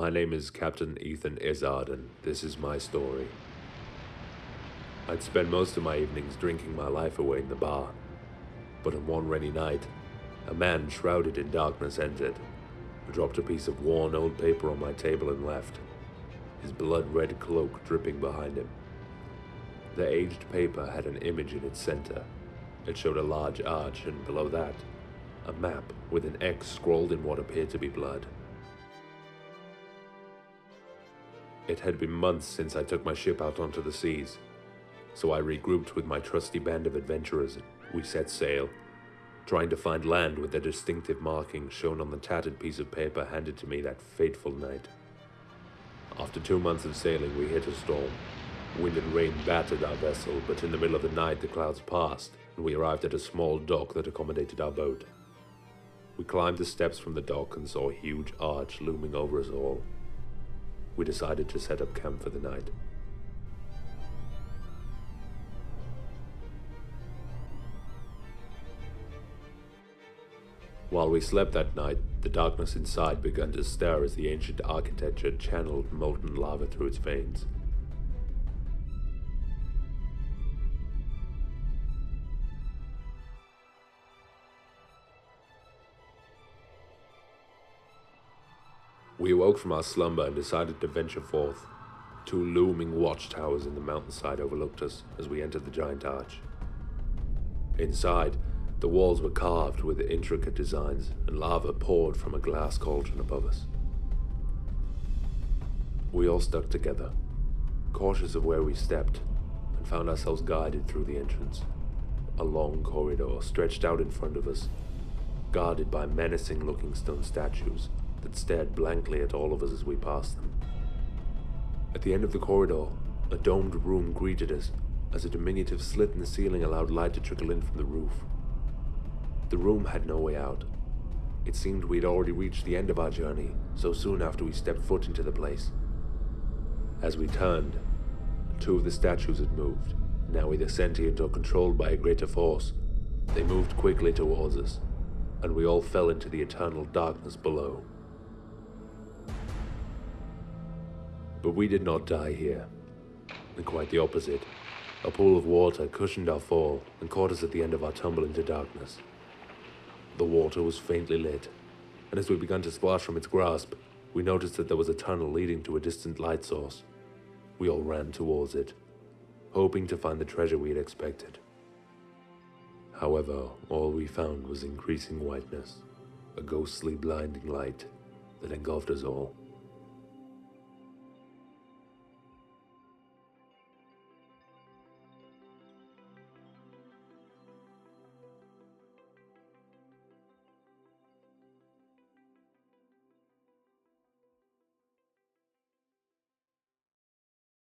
My name is Captain Ethan Izard, and this is my story. I'd spent most of my evenings drinking my life away in the bar, but on one rainy night, a man shrouded in darkness entered, who dropped a piece of worn old paper on my table and left, his blood-red cloak dripping behind him. The aged paper had an image in its center. It showed a large arch, and below that, a map with an X scrawled in what appeared to be blood. It had been months since I took my ship out onto the seas, so I regrouped with my trusty band of adventurers and we set sail, trying to find land with the distinctive markings shown on the tattered piece of paper handed to me that fateful night. After 2 months of sailing, we hit a storm. Wind and rain battered our vessel, but in the middle of the night the clouds passed, and we arrived at a small dock that accommodated our boat. We climbed the steps from the dock and saw a huge arch looming over us all. We decided to set up camp for the night. While we slept that night, the darkness inside began to stir as the ancient architecture channeled molten lava through its veins. We awoke from our slumber and decided to venture forth. 2 looming watchtowers in the mountainside overlooked us as we entered the giant arch. Inside, the walls were carved with intricate designs, and lava poured from a glass cauldron above us. We all stuck together, cautious of where we stepped, and found ourselves guided through the entrance. A long corridor stretched out in front of us, guarded by menacing-looking stone statues that stared blankly at all of us as we passed them. At the end of the corridor, a domed room greeted us as a diminutive slit in the ceiling allowed light to trickle in from the roof. The room had no way out. It seemed we'd already reached the end of our journey so soon after we stepped foot into the place. As we turned, 2 of the statues had moved, now either sentient or controlled by a greater force. They moved quickly towards us, and we all fell into the eternal darkness below. But we did not die here, and quite the opposite. A pool of water cushioned our fall and caught us at the end of our tumble into darkness. The water was faintly lit, and as we began to splash from its grasp, we noticed that there was a tunnel leading to a distant light source. We all ran towards it, hoping to find the treasure we had expected. However, all we found was increasing whiteness, a ghostly blinding light that engulfed us all.